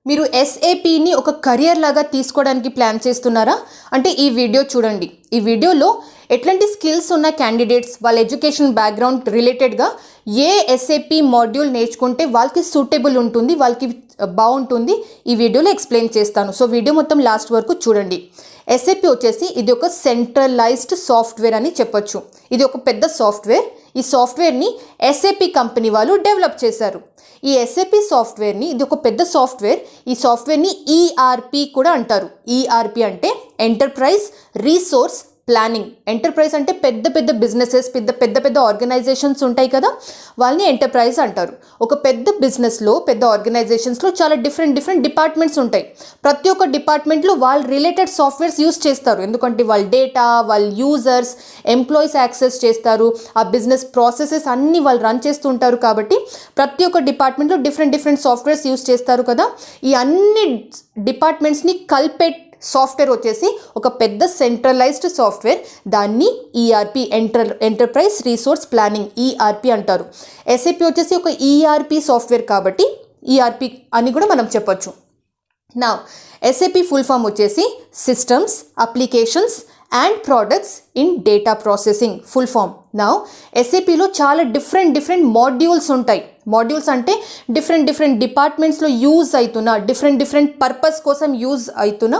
మీరు ఎస్ఏపిని ఒక కెరియర్ లాగా తీసుకోవడానికి ప్లాన్ చేస్తున్నారా అంటే ఈ వీడియో చూడండి. ఈ వీడియోలో ఎట్లాంటి స్కిల్స్ ఉన్న క్యాండిడేట్స్ వాళ్ళ ఎడ్యుకేషన్ బ్యాక్గ్రౌండ్ రిలేటెడ్గా ఏ ఎస్ఏపి మాడ్యూల్ నేర్చుకుంటే వాళ్ళకి సూటబుల్ ఉంటుంది, వాళ్ళకి బాగుంటుంది ఈ వీడియోలో ఎక్స్ప్లెయిన్ చేస్తాను. సో వీడియో మొత్తం లాస్ట్ వరకు చూడండి. ఎస్ఏపి వచ్చేసి ఇది ఒక సెంట్రలైజ్డ్ సాఫ్ట్వేర్ అని చెప్పొచ్చు. ఇది ఒక పెద్ద సాఫ్ట్వేర్. ఈ సాఫ్ట్వేర్ని ఎస్ఏపి కంపెనీ వాళ్ళు డెవలప్ చేశారు. ఈ ఎస్ఏపి సాఫ్ట్వేర్ని ఇది ఒక పెద్ద సాఫ్ట్వేర్. ఈ సాఫ్ట్వేర్ని ఈఆర్పి కూడా అంటారు. ఈఆర్పి అంటే ఎంటర్ప్రైజ్ రీసోర్స్ ప్లానింగ్. ఎంటర్ప్రైజ్ అంటే పెద్ద పెద్ద బిజినెసెస్, పెద్ద పెద్ద ఆర్గనైజేషన్స్ ఉంటాయి కదా, వాళ్ళని ఎంటర్ప్రైజ్ అంటారు. ఒక పెద్ద బిజినెస్లో, పెద్ద ఆర్గనైజేషన్స్లో చాలా డిఫరెంట్ డిపార్ట్మెంట్స్ ఉంటాయి. ప్రతి ఒక్క డిపార్ట్మెంట్లో వాళ్ళు రిలేటెడ్ సాఫ్ట్వేర్స్ యూజ్ చేస్తారు. ఎందుకంటే వాళ్ళ డేటా, వాళ్ళ యూజర్స్, ఎంప్లాయీస్ యాక్సెస్ చేస్తారు. ఆ బిజినెస్ ప్రాసెసెస్ అన్నీ వాళ్ళు రన్ చేస్తుంటారు. కాబట్టి ప్రతి ఒక్క డిపార్ట్మెంట్లో డిఫరెంట్ సాఫ్ట్వేర్స్ యూజ్ చేస్తారు కదా. ఈ అన్ని డిపార్ట్మెంట్స్ని కలిపే సాఫ్ట్వేర్ వచ్చేసి ఒక పెద్ద సెంట్రలైజ్డ్ సాఫ్ట్వేర్. దాన్ని ERP enterprise resource planning ERP అంటారు. ఎస్ఏపి వచ్చేసి ఒక ఈఆర్పి సాఫ్ట్వేర్ కాబట్టి ఈఆర్పి అని కూడా మనం చెప్పొచ్చు. నా ఎస్ఏపి ఫుల్ ఫామ్ వచ్చేసి systems applications and products in data processing full form. నా ఎస్ఏపిలో చాలా డిఫరెంట్ మాడ్యూల్స్ ఉంటాయి. మాడ్యూల్స్ అంటే డిఫరెంట్ డిపార్ట్మెంట్స్లో యూజ్ అవుతున్న డిఫరెంట్ పర్పస్ కోసం యూజ్ అవుతున్న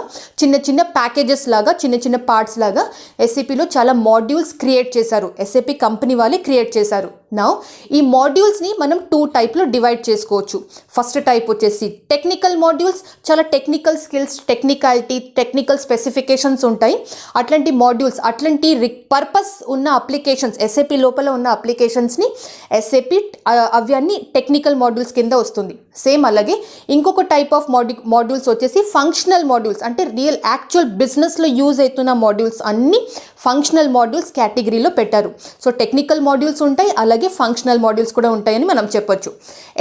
చిన్న ప్యాకేజెస్ లాగా, చిన్న పార్ట్స్ లాగా ఎస్ఏపిలో చాలా మాడ్యూల్స్ క్రియేట్ చేశారు. ఎస్ఏపి కంపెనీ వాళ్ళే క్రియేట్ చేశారు. నా ఈ మాడ్యూల్స్ని మనం 2 టైప్లో డివైడ్ చేసుకోవచ్చు. ఫస్ట్ టైప్ వచ్చేసి టెక్నికల్ మాడ్యూల్స్. చాలా టెక్నికల్ స్కిల్స్, టెక్నికల్ స్పెసిఫికేషన్స్ ఉంటాయి. అట్లాంటి మాడ్యూల్స్, అట్లాంటి పర్పస్ ఉన్న అప్లికేషన్స్, ఎస్ఏపి లోపల ఉన్న అప్లికేషన్స్ని ఎస్ఏపి అవి టెక్నికల్ మాడ్యూల్స్ కింద వస్తుంది. సేమ్ అలాగే ఇంకొక టైప్ ఆఫ్ మాడ్యూల్స్ వచ్చేసి ఫంక్షనల్ మాడ్యూల్స్. అంటే యాక్చువల్ బిజినెస్లో యూజ్ అవుతున్న మాడ్యూల్స్ అన్ని ఫంక్షనల్ మాడ్యూల్స్ కేటగిరీలో పెట్టారు. సో టెక్నికల్ మాడ్యూల్స్ ఉంటాయి, అలాగే ఫంక్షనల్ మాడ్యూల్స్ కూడా ఉంటాయని మనం చెప్పొచ్చు.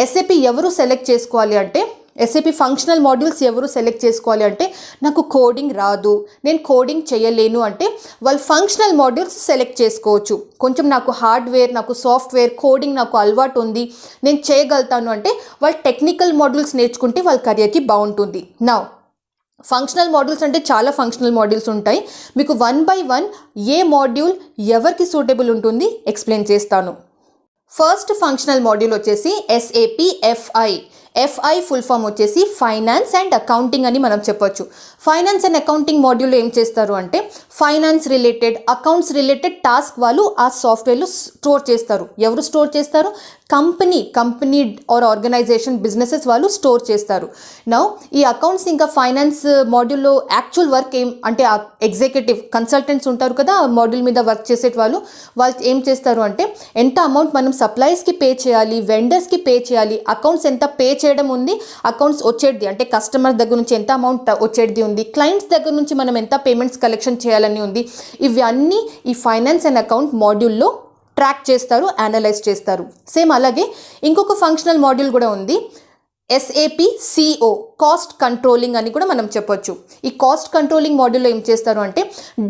ఎస్ఏపి ఎవరు సెలెక్ట్ చేసుకోవాలి అంటే, ఎస్ఏపి ఫంక్షనల్ మాడ్యూల్స్ ఎవరు సెలెక్ట్ చేసుకోవాలి అంటే, నాకు కోడింగ్ రాదు, నేను కోడింగ్ చేయలేను అంటే వాళ్ళు ఫంక్షనల్ మాడ్యూల్స్ సెలెక్ట్ చేసుకోవచ్చు. కొంచెం నాకు హార్డ్వేర్, నాకు సాఫ్ట్వేర్, కోడింగ్ నాకు అలవాటు ఉంది, నేను చేయగలుగుతాను అంటే వాళ్ళు టెక్నికల్ మాడ్యూల్స్ నేర్చుకుంటే వాళ్ళ కెరియర్కి బాగుంటుంది. నా ఫంక్షనల్ మాడ్యూల్స్ అంటే చాలా ఫంక్షనల్ మాడ్యూల్స్ ఉంటాయి. మీకు 1 by 1 ఏ మాడ్యూల్ ఎవరికి సూటబుల్ ఉంటుంది ఎక్స్ప్లెయిన్ చేస్తాను. ఫస్ట్ ఫంక్షనల్ మాడ్యూల్ వచ్చేసి SAP FI. FI full form వచ్చేసి ఫైనాన్స్ అండ్ అకౌంటింగ్ అని మనం చెప్పొచ్చు. ఫైనాన్స్ అండ్ అకౌంటింగ్ మాడ్యూల్లో ఏం చేస్తారు అంటే, finance related, accounts related task వాళ్ళు ఆ సాఫ్ట్వేర్లో స్టోర్ చేస్తారు. ఎవరు స్టోర్ చేస్తారు? కంపెనీ ఆర్ ఆర్గనైజేషన్, బిజినెసెస్ వాళ్ళు స్టోర్ చేస్తారు. నౌ ఈ అకౌంట్స్ ఇంకా ఫైనాన్స్ మాడ్యూల్లో యాక్చువల్ వర్క్ ఏం అంటే, ఎగ్జిక్యూటివ్ కన్సల్టెంట్స్ ఉంటారు కదా ఆ మాడ్యూల్ మీద వర్క్ చేసే వాళ్ళు ఏం చేస్తారు అంటే, ఎంత అమౌంట్ మనం సప్లైస్కి పే చేయాలి, వెండర్స్కి పే చేయాలి, అకౌంట్స్ ఎంత పే చేయడం ఉంది, అకౌంట్స్ వచ్చేది అంటే కస్టమర్ దగ్గర నుంచి ఎంత అమౌంట్ వచ్చేది ఉంది, క్లయింట్స్ దగ్గర నుంచి మనం ఎంత పేమెంట్స్ కలెక్షన్ చేయాలని ఉంది, ఇవి అన్నీ ఈ ఫైనాన్స్ అండ్ అకౌంట్ మాడ్యూల్లో ట్రాక్ చేస్తారు, అనలైజ్ చేస్తారు. సేమ్ అలాగే ఇంకొక ఫంక్షనల్ మాడ్యూల్ కూడా ఉంది, ఎస్ఏపి సిఓ, కాస్ట్ కంట్రోలింగ్ అని కూడా మనం చెప్పొచ్చు. ఈ కాస్ట్ కంట్రోలింగ్ మాడ్యూల్లో ఏం చేస్తారు అంటే,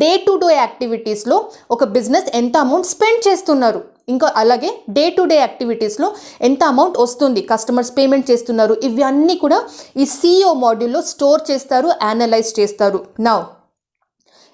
డే టు డే యాక్టివిటీస్లో ఒక బిజినెస్ ఎంత అమౌంట్ స్పెండ్ చేస్తున్నారు, ఇంకా అలాగే డే టు డే యాక్టివిటీస్లో ఎంత అమౌంట్ వస్తుంది, కస్టమర్స్ పేమెంట్ చేస్తున్నారు, ఇవి అన్నీ కూడా ఈ సిఓ మాడ్యూల్లో స్టోర్ చేస్తారు, అనలైజ్ చేస్తారు. నా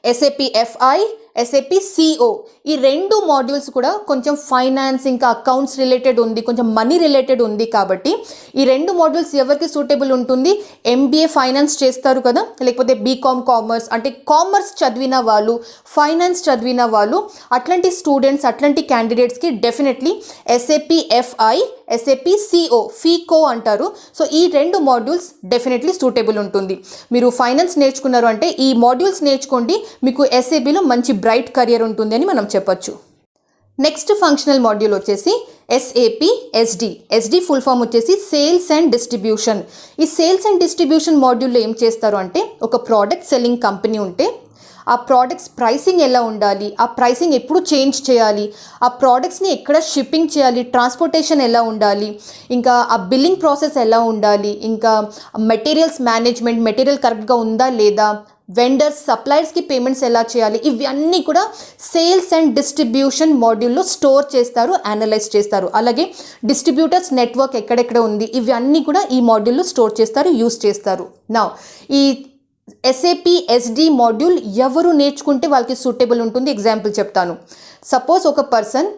ఎస్ఏపి ఎఫ్ఐ, ఎస్ఏపి సిఓ ఈ 2 మాడ్యూల్స్ కూడా కొంచెం ఫైనాన్స్ ఇంకా అకౌంట్స్ రిలేటెడ్ ఉంది, కొంచెం మనీ రిలేటెడ్ ఉంది. కాబట్టి ఈ 2 మాడ్యూల్స్ ఎవరికి సూటబుల్ ఉంటుంది? ఎంబీఏ ఫైనాన్స్ చేస్తారు కదా, లేకపోతే బీకామ్ కామర్స్ అంటే కామర్స్ చదివిన వాళ్ళు, ఫైనాన్స్ చదివిన వాళ్ళు, అట్లాంటి స్టూడెంట్స్, అట్లాంటి క్యాండిడేట్స్కి definitely SAP FI, SAP CO, FICO అంటారు. సో ఈ 2 మాడ్యూల్స్ డెఫినెట్లీ సూటబుల్ ఉంటుంది. మీరు ఫైనాన్స్ నేర్చుకున్నారు అంటే ఈ మాడ్యూల్స్ నేర్చుకోండి, మీకు ఎస్ఏపిలో మంచి బ్రైట్ కెరియర్ ఉంటుంది అని మనం చెప్పొచ్చు. నెక్స్ట్ ఫంక్షనల్ మాడ్యూల్ వచ్చేసి SAP SD. SD full form వచ్చేసి సేల్స్ అండ్ డిస్ట్రిబ్యూషన్. ఈ సేల్స్ అండ్ డిస్ట్రిబ్యూషన్ మాడ్యూల్లో ఏం చేస్తారు అంటే, ఒక ప్రోడక్ట్ సెల్లింగ్ కంపెనీ ఉంటే ఆ ప్రోడక్ట్స్ ప్రైసింగ్ ఎలా ఉండాలి, ఆ ప్రైసింగ్ ఎప్పుడు చేంజ్ చేయాలి, ఆ ప్రోడక్ట్స్ని ఎక్కడ షిప్పింగ్ చేయాలి, ట్రాన్స్పోర్టేషన్ ఎలా ఉండాలి, ఇంకా ఆ బిల్లింగ్ ప్రాసెస్ ఎలా ఉండాలి, ఇంకా మెటీరియల్స్ మేనేజ్మెంట్, మెటీరియల్ కరెక్ట్గా ఉందా లేదా, వెండర్స్ సప్లయర్స్కి పేమెంట్స్ ఎలా చేయాలి, ఇవన్నీ కూడా సేల్స్ అండ్ డిస్ట్రిబ్యూషన్ మాడ్యూల్లో స్టోర్ చేస్తారు, అనలైజ్ చేస్తారు. అలాగే డిస్ట్రిబ్యూటర్స్ నెట్వర్క్ ఎక్కడెక్కడ ఉంది ఇవన్నీ కూడా ఈ మాడ్యూల్లో స్టోర్ చేస్తారు, యూస్ చేస్తారు. నా ఈ SAP SD మాడ్యూల్ ఎవరు నేర్చుకుంటే వాళ్ళకి సూటబుల్ ఉంటుంది? ఎగ్జాంపుల్ చెప్తాను. సపోజ్ ఒక పర్సన్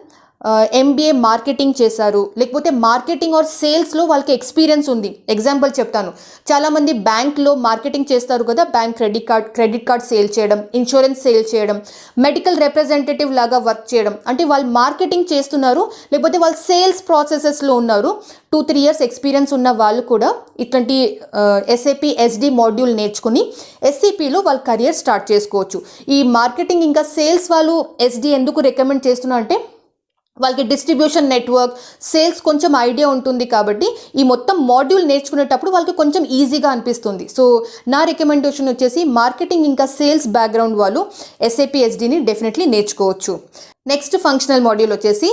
MBA మార్కెటింగ్ చేశారు, లేకపోతే మార్కెటింగ్ ఆర్ సేల్స్లో వాళ్ళకి ఎక్స్పీరియన్స్ ఉంది. ఎగ్జాంపుల్ చెప్తాను, చాలామంది బ్యాంక్లో మార్కెటింగ్ చేస్తారు కదా, బ్యాంక్ క్రెడిట్ కార్డ్ సేల్ చేయడం, ఇన్సూరెన్స్ సేల్ చేయడం, మెడికల్ రిప్రజెంటేటివ్ లాగా వర్క్ చేయడం. అంటే వాళ్ళు మార్కెటింగ్ చేస్తున్నారు, లేకపోతే వాళ్ళు సేల్స్ ప్రాసెసెస్లో ఉన్నారు. 2-3 years ఎక్స్పీరియన్స్ ఉన్న వాళ్ళు కూడా ఇట్లాంటి SAP SD మాడ్యూల్ నేర్చుకుని SAPలో వాళ్ళ కెరియర్ స్టార్ట్ చేసుకోవచ్చు. ఈ మార్కెటింగ్ ఇంకా సేల్స్ వాళ్ళు SD ఎందుకు రికమెండ్ చేస్తున్నా అంటే వాళ్ళకి డిస్ట్రిబ్యూషన్ నెట్వర్క్, సేల్స్ కొంచెం ఐడియా ఉంటుంది కాబట్టి ఈ మొత్తం మాడ్యూల్ నేర్చుకునేటప్పుడు వాళ్ళకి కొంచెం ఈజీగా అనిపిస్తుంది. సో నా రికమెండేషన్ వచ్చేసి మార్కెటింగ్ ఇంకా సేల్స్ బ్యాక్గ్రౌండ్ వాళ్ళు SAP SDని డెఫినెట్లీ నేర్చుకోవచ్చు. నెక్స్ట్ ఫంక్షనల్ మాడ్యూల్ వచ్చేసి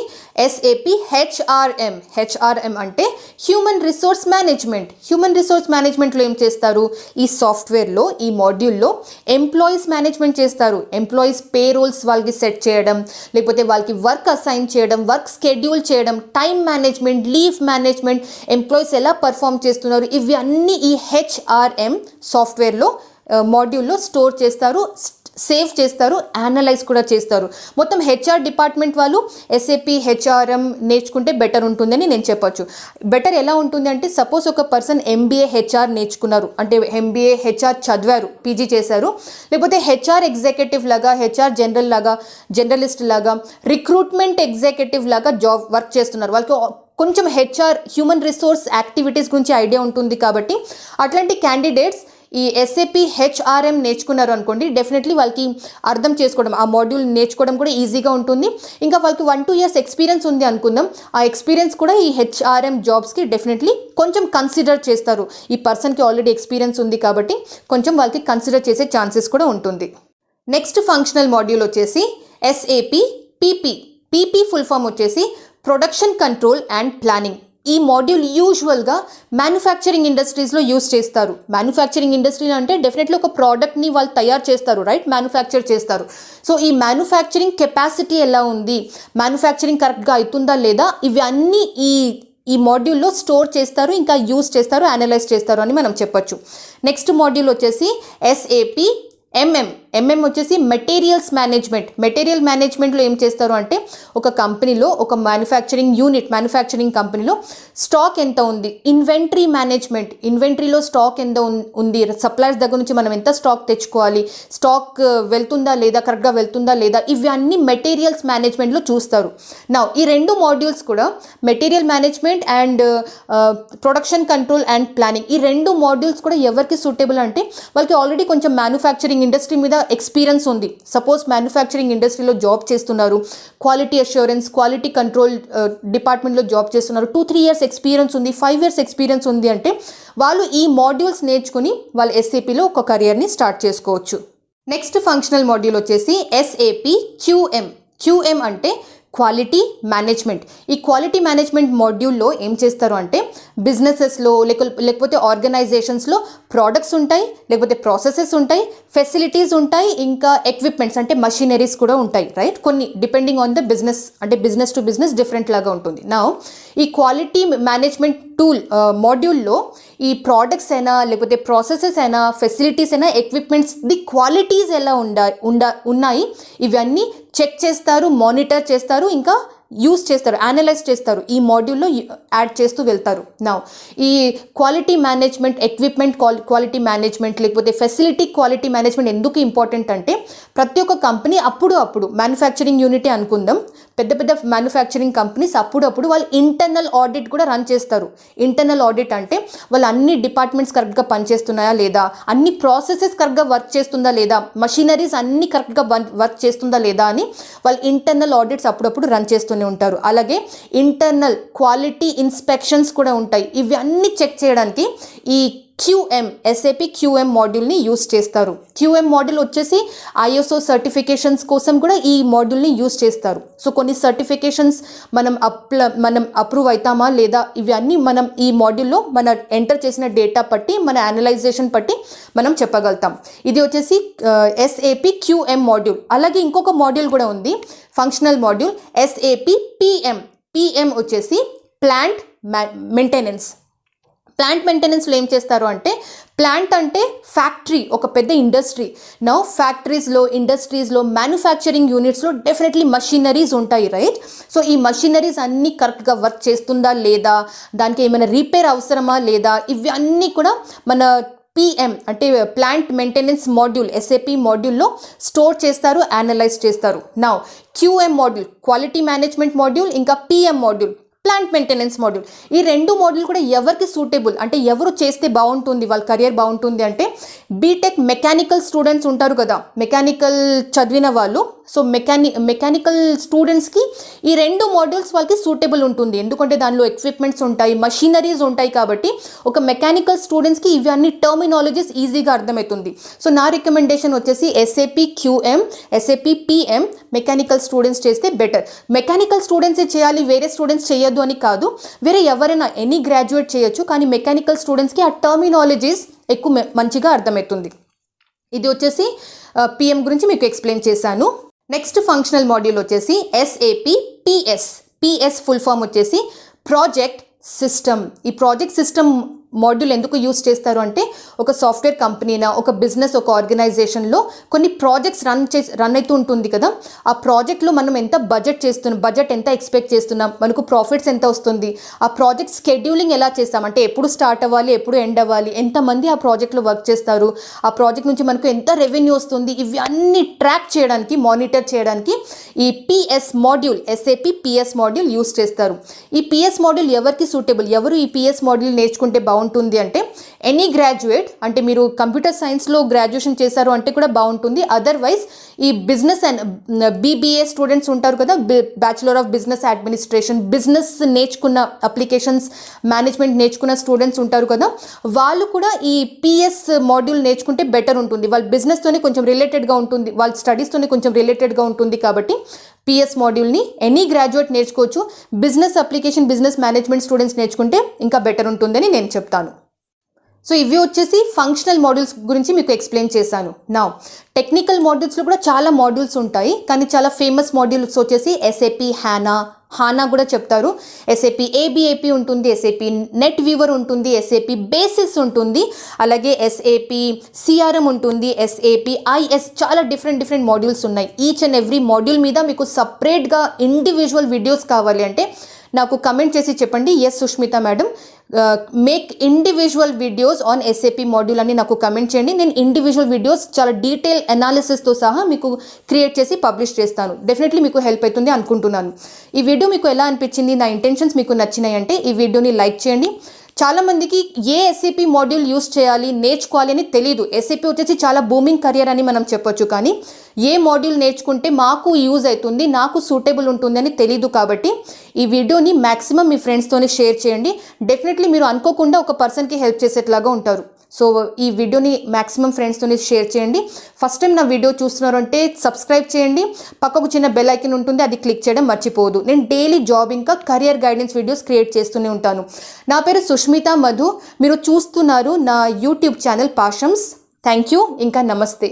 SAP HRM. HRM అంటే human resource management. Human resource మేనేజ్మెంట్లో ఏం చేస్తారు? ఈ సాఫ్ట్వేర్లో, ఈ మాడ్యూల్లో ఎంప్లాయీస్ మేనేజ్మెంట్ చేస్తారు. ఎంప్లాయీస్ పేరోల్స్ వాళ్ళకి సెట్ చేయడం, లేకపోతే వాళ్ళకి వర్క్ అసైన్ చేయడం, వర్క్ స్కెడ్యూల్ చేయడం, time management, leave management, employees ఎలా పర్ఫామ్ చేస్తున్నారు, ఇవి అన్నీ ఈ HRM సాఫ్ట్వేర్లో మాడ్యూల్లో స్టోర్ చేస్తారు, సేవ్ చేస్తారు, అనలైజ్ కూడా చేస్తారు. మొత్తం HR డిపార్ట్మెంట్ వాళ్ళు SAP HRM నేర్చుకుంటే బెటర్ ఉంటుందని నేను చెప్పొచ్చు. బెటర్ ఎలా ఉంటుంది అంటే, సపోజ్ ఒక పర్సన్ MBA HR నేర్చుకున్నారు, అంటే MBA HR చదివారు, PG చేశారు, లేకపోతే HR ఎగ్జిక్యూటివ్ లాగా, HR జనరలిస్ట్ లాగా, రిక్రూట్మెంట్ ఎగ్జిక్యూటివ్ లాగా జాబ్ వర్క్ చేస్తున్నారు. వాళ్ళకి కొంచెం HR హ్యూమన్ రిసోర్స్ యాక్టివిటీస్ గురించి ఐడియా ఉంటుంది కాబట్టి అట్లాంటి క్యాండిడేట్స్ ఈ SAP HRM నేర్చుకున్నారు అనుకోండి, డెఫినెట్లీ వాళ్ళకి అర్థం చేసుకోవడం, ఆ మాడ్యూల్ నేర్చుకోవడం కూడా ఈజీగా ఉంటుంది. ఇంకా వాళ్ళకి 1-2 years ఎక్స్పీరియన్స్ ఉంది అనుకుందాం, ఆ ఎక్స్పీరియన్స్ కూడా ఈ HRM జాబ్స్కి డెఫినెట్లీ కొంచెం కన్సిడర్ చేస్తారు. ఈ పర్సన్కి ఆల్రెడీ ఎక్స్పీరియన్స్ ఉంది కాబట్టి కొంచెం వాళ్ళకి కన్సిడర్ చేసే ఛాన్సెస్ కూడా ఉంటుంది. నెక్స్ట్ ఫంక్షనల్ మాడ్యూల్ వచ్చేసి SAP PP. PP full form వచ్చేసి ప్రొడక్షన్ కంట్రోల్ అండ్ ప్లానింగ్. ఈ మాడ్యూల్ యూజువల్గా మ్యానుఫ్యాక్చరింగ్ ఇండస్ట్రీస్లో యూస్ చేస్తారు. మ్యానుఫ్యాక్చరింగ్ ఇండస్ట్రీలో అంటే డెఫినెట్లీ ఒక ప్రోడక్ట్ని వాళ్ళు తయారు చేస్తారు, రైట్, మ్యానుఫ్యాక్చర్ చేస్తారు. సో ఈ మ్యానుఫ్యాక్చరింగ్ కెపాసిటీ ఎలా ఉంది, మ్యానుఫ్యాక్చరింగ్ కరెక్ట్గా అవుతుందా లేదా, ఇవి అన్నీ ఈ మాడ్యూల్లో స్టోర్ చేస్తారు, ఇంకా యూస్ చేస్తారు, అనలైజ్ చేస్తారు అని మనం చెప్పొచ్చు. నెక్స్ట్ మాడ్యూల్ వచ్చేసి SAP MM వచ్చేసి మెటీరియల్స్ మేనేజ్మెంట్. మెటీరియల్ మేనేజ్మెంట్లో ఏం చేస్తారు అంటే, ఒక కంపెనీలో, ఒక మ్యానుఫ్యాక్చరింగ్ కంపెనీలో స్టాక్ ఎంత ఉంది, ఇన్వెంటరీ మేనేజ్మెంట్, ఇన్వెంటరీలో స్టాక్ ఎంత ఉంది, సప్లయర్స్ దగ్గర నుంచి మనం ఎంత స్టాక్ తెచ్చుకోవాలి, స్టాక్ వెళ్తుందా లేదా, కరెక్ట్గా వెళ్తుందా లేదా, ఇవి అన్ని మెటీరియల్స్ మేనేజ్మెంట్లో చూస్తారు. నా ఈ రెండు మాడ్యూల్స్ కూడా material management and production control and planning, ఈ రెండు మాడ్యూల్స్ కూడా ఎవరికి సూటబుల్ అంటే వాళ్ళకి ఆల్రెడీ కొంచెం మ్యానుఫ్యాక్చరింగ్ ఇండస్ట్రీ మీద ఎక్స్పీరియన్స్ ఉంది. సపోజ్ మ్యానుఫ్యాక్చరింగ్ ఇండస్ట్రీలో జాబ్ చేస్తున్నారు, క్వాలిటీ అష్యూరెన్స్, క్వాలిటీ కంట్రోల్ డిపార్ట్మెంట్లో జాబ్ చేస్తున్నారు, 2-3 years ఎక్స్పీరియన్స్ ఉంది, 5 years ఎక్స్పీరియన్స్ ఉంది అంటే వాళ్ళు ఈ మాడ్యూల్స్ నేర్చుకుని వాళ్ళు SAPలో ఒక కెరియర్ని స్టార్ట్ చేసుకోవచ్చు. నెక్స్ట్ ఫంక్షనల్ మాడ్యూల్ వచ్చేసి SAP QM అంటే క్వాలిటీ మేనేజ్మెంట్. ఈ క్వాలిటీ మేనేజ్మెంట్ మాడ్యూల్లో ఏం చేస్తారు అంటే, బిజినెసెస్లో లేకపోతే ఆర్గనైజేషన్స్లో ప్రోడక్ట్స్ ఉంటాయి, లేకపోతే ప్రాసెసెస్ ఉంటాయి, ఫెసిలిటీస్ ఉంటాయి, ఇంకా ఎక్విప్మెంట్స్ అంటే మషినరీస్ కూడా ఉంటాయి, రైట్. కొన్ని డిపెండింగ్ ఆన్ ద బిజినెస్, అంటే బిజినెస్ టు బిజినెస్ డిఫరెంట్ లాగా ఉంటుంది. నా ఈ క్వాలిటీ మేనేజ్మెంట్ టూల్ మాడ్యూల్లో ఈ ప్రోడక్ట్స్ అయినా, లేకపోతే ప్రాసెసెస్ అయినా, ఫెసిలిటీస్ అయినా, ఎక్విప్మెంట్స్ ది క్వాలిటీస్ ఎలా ఉన్నాయి ఇవన్నీ చెక్ చేస్తారు, మానిటర్ చేస్తారు, ఇంకా యూస్ చేస్తారు, అనలైజ్ చేస్తారు, ఈ మాడ్యూల్లో యాడ్ చేస్తూ వెళ్తారు. నా ఈ quality management, equipment quality management, లేకపోతే ఫెసిలిటీ క్వాలిటీ మేనేజ్మెంట్ ఎందుకు ఇంపార్టెంట్ అంటే, ప్రతి ఒక్క కంపెనీ అప్పుడు మ్యానుఫ్యాక్చరింగ్ యూనిటీ అనుకుందాం, పెద్ద మ్యానుఫ్యాక్చరింగ్ కంపెనీస్ అప్పుడప్పుడు వాళ్ళు ఇంటర్నల్ ఆడిట్ కూడా రన్ చేస్తారు. ఇంటర్నల్ ఆడిట్ అంటే వాళ్ళు అన్ని డిపార్ట్మెంట్స్ కరెక్ట్గా పనిచేస్తున్నాయా లేదా, అన్ని ప్రాసెసెస్ కరెక్ట్గా వర్క్ చేస్తుందా లేదా, మషినరీస్ అన్ని కరెక్ట్గా వర్క్ చేస్తుందా లేదా అని వాళ్ళు ఇంటర్నల్ ఆడిట్స్ అప్పుడప్పుడు రన్ చేస్తూనే ఉంటారు. అలాగే ఇంటర్నల్ క్వాలిటీ ఇన్స్పెక్షన్స్ కూడా ఉంటాయి. ఇవి అన్ని చెక్ చేయడానికి ఈ SAP QM మాడ్యూల్ని యూస్ చేస్తారు. QM మాడ్యూల్ వచ్చేసి ISO సర్టిఫికేషన్స్ కోసం కూడా ఈ మాడ్యూల్ని యూస్ చేస్తారు. సో కొన్ని సర్టిఫికేషన్స్ మనం అప్రూవ్ అవుతామా లేదా ఇవన్నీ మనం ఈ మాడ్యూల్లో మన ఎంటర్ చేసిన డేటా పట్టి మన అనలైజేషన్ పట్టి మనం చెప్పగలుగుతాం. ఇది వచ్చేసి SAP QM మాడ్యూల్. అలాగే ఇంకొక మాడ్యూల్ కూడా ఉంది, ఫంక్షనల్ మాడ్యూల్ SAP PM వచ్చేసి ప్లాంట్ మెయింటెనెన్స్. ప్లాంట్ మెయింటెనెన్స్లో ఏం చేస్తారు అంటే, ప్లాంట్ అంటే ఫ్యాక్టరీ, ఒక పెద్ద ఇండస్ట్రీ. నౌ ఫ్యాక్టరీస్లో, ఇండస్ట్రీస్లో, మ్యానుఫ్యాక్చరింగ్ యూనిట్స్లో డెఫినెట్లీ మషినరీస్ ఉంటాయి, రైట్? సో ఈ మషినరీస్ అన్నీ కరెక్ట్గా వర్క్ చేస్తుందా లేదా, దానికి ఏమైనా రిపేర్ అవసరమా లేదా, ఇవన్నీ కూడా మన PM అంటే ప్లాంట్ మెయింటెనెన్స్ మాడ్యూల్ SAP మాడ్యూల్లో స్టోర్ చేస్తారు, అనలైజ్ చేస్తారు. Now QM module quality management module, ఇంకా PM module plant maintenance module. ఈ రెండు మాడ్యూల్ కూడా ఎవరికి సూటబుల్ అంటే ఎవరు చేస్తే బాగుంటుంది, వాళ్ళ కెరియర్ బాగుంటుంది అంటే బీటెక్ మెకానికల్ స్టూడెంట్స్ ఉంటారు కదా, మెకానికల్ చదివిన వాళ్ళు. సో మెకానికల్ స్టూడెంట్స్కి ఈ రెండు మాడ్యూల్స్ వాళ్ళకి సూటబుల్ ఉంటుంది, ఎందుకంటే దానిలో ఎక్విప్మెంట్స్ ఉంటాయి, మషినరీస్ ఉంటాయి. కాబట్టి ఒక మెకానికల్ స్టూడెంట్స్కి ఇవి అన్ని టర్మినాలజీస్ ఈజీగా అర్థమవుతుంది. సో నా రికమెండేషన్ వచ్చేసి SAP QM, SAP PM mechanical students చేస్తే బెటర్. మెకానికల్ స్టూడెంట్సే చేయాలి, వేరే స్టూడెంట్స్ చేయొద్దు అని కాదు, వేరే ఎవరైనా ఎనీ గ్రాడ్యుయేట్ చేయొచ్చు. కానీ మెకానికల్ స్టూడెంట్స్కి ఆ టర్మినాలజీస్ ఎక్కువ మంచిగా అర్థమవుతుంది. ఇది వచ్చేసి PM గురించి మీకు ఎక్స్ప్లెయిన్ చేశాను. నెక్స్ట్ ఫంక్షనల్ మాడ్యూల్ వచ్చేసి SAP PS ఫుల్ ఫామ్ వచ్చేసి ప్రాజెక్ట్ సిస్టమ్. ఈ ప్రాజెక్ట్ సిస్టమ్ మాడ్యూల్ ఎందుకు యూస్ చేస్తారు అంటే, ఒక సాఫ్ట్వేర్ కంపెనీనా, ఒక బిజినెస్, ఒక ఆర్గనైజేషన్లో కొన్ని ప్రాజెక్ట్స్ రన్ అవుతూ ఉంటుంది కదా, ఆ ప్రాజెక్ట్లో మనం ఎంత బడ్జెట్ ఎంత ఎక్స్పెక్ట్ చేస్తున్నాం, మనకు ప్రాఫిట్స్ ఎంత వస్తుంది, ఆ ప్రాజెక్ట్ స్కెడ్యూలింగ్ ఎలా చేస్తాం అంటే ఎప్పుడు స్టార్ట్ అవ్వాలి, ఎప్పుడు ఎండ్ అవ్వాలి, ఎంతమంది ఆ ప్రాజెక్ట్లో వర్క్ చేస్తారు, ఆ ప్రాజెక్ట్ నుంచి మనకు ఎంత రెవెన్యూ వస్తుంది, ఇవి అన్ని ట్రాక్ చేయడానికి, మానిటర్ చేయడానికి ఈ PS module SAP PS module use చేస్తారు. ఈ PS మాడ్యూల్ ఎవరికి సూటబుల్, ఎవరు ఈ PS మాడ్యూల్ నేర్చుకుంటే బాగుంటుంది అంటే ఎనీ గ్రాడ్యుయేట్, అంటే మీరు కంప్యూటర్ సైన్స్లో గ్రాడ్యుయేషన్ చేశారు అంటే కూడా బాగుంటుంది. అదర్వైజ్ ఈ బిజినెస్ అండ్ BBA స్టూడెంట్స్ ఉంటారు కదా, bachelor of business administration, business నేర్చుకున్న, అప్లికేషన్స్ మేనేజ్మెంట్ నేర్చుకున్న స్టూడెంట్స్ ఉంటారు కదా, వాళ్ళు కూడా ఈ PS మాడ్యూల్ నేర్చుకుంటే బెటర్ ఉంటుంది. వాళ్ళ బిజినెస్తోనే కొంచెం రిలేటెడ్గా ఉంటుంది, వాళ్ళ స్టడీస్తోనే కొంచెం రిలేటెడ్గా ఉంటుంది. కాబట్టి PS మాడ్యూల్ని ఎనీ గ్రాడ్యుయేట్ నేర్చుకోవచ్చు. Business application, business management students నేర్చుకుంటే ఇంకా బెటర్ ఉంటుందని నేను చెప్తాను. సో ఇవి వచ్చేసి ఫంక్షనల్ మాడ్యూల్స్ గురించి మీకు ఎక్స్ప్లెయిన్ చేశాను. నా టెక్నికల్ మాడ్యూల్స్లో కూడా చాలా మాడ్యూల్స్ ఉంటాయి, కానీ చాలా ఫేమస్ మాడ్యూల్స్ వచ్చేసి SAP HANA కూడా చెప్తారు, SAP ABAP ఉంటుంది, SAP నెట్ వ్యూవర్ ఉంటుంది, SAP బేసిస్ ఉంటుంది, అలాగే SAP CRM ఉంటుంది, SAP IS, చాలా డిఫరెంట్ మాడ్యూల్స్ ఉన్నాయి. ఈచ్ అండ్ ఎవ్రీ మాడ్యూల్ మీద మీకు సపరేట్గా ఇండివిజువల్ వీడియోస్ కావాలి అంటే నాకు కమెంట్ చేసి చెప్పండి. S Sushmita madam, make individual videos on SAP module అని నాకు కమెంట్ చేయండి. నేను ఇండివిజువల్ వీడియోస్ చాలా డీటెయిల్ అనాలిసిస్తో సహా మీకు క్రియేట్ చేసి పబ్లిష్ చేస్తాను. డెఫినెట్లీ మీకు హెల్ప్ అవుతుంది అనుకుంటున్నాను. ఈ వీడియో మీకు ఎలా అనిపించింది, నా ఇంటెన్షన్స్ మీకు నచ్చినాయి అంటే ఈ వీడియోని లైక్ చేయండి. చాలామందికి ఏ SAP మాడ్యూల్ యూస్ చేయాలి, నేర్చుకోవాలి అని తెలీదు. SAP వచ్చేసి చాలా బూమింగ్ కెరియర్ అని మనం చెప్పొచ్చు, కానీ ఏ మాడ్యూల్ నేర్చుకుంటే మాకు యూజ్ అవుతుంది, నాకు సూటబుల్ ఉంటుంది అని తెలీదు. కాబట్టి ఈ వీడియోని మ్యాక్సిమం మీ ఫ్రెండ్స్తోనే షేర్ చేయండి. డెఫినెట్లీ మీరు అనుకోకుండా ఒక పర్సన్కి హెల్ప్ చేసేట్లాగా ఉంటారు. సో ఈ వీడియోని మ్యాక్సిమం ఫ్రెండ్స్తోనే షేర్ చేయండి. ఫస్ట్ టైం నా వీడియో చూస్తున్నారు అంటే సబ్స్క్రైబ్ చేయండి, పక్కకు చిన్న బెల్ ఐకన్ ఉంటుంది, అది క్లిక్ చేయడం మర్చిపోవద్దు. నేను డైలీ జాబ్ ఇంకా కెరియర్ గైడెన్స్ వీడియోస్ క్రియేట్ చేస్తూనే ఉంటాను. నా పేరు సుష్మిత మధు, మీరు చూస్తున్నారు నా యూట్యూబ్ ఛానల్ పాషమ్స్. థ్యాంక్ యూ, ఇంకా నమస్తే.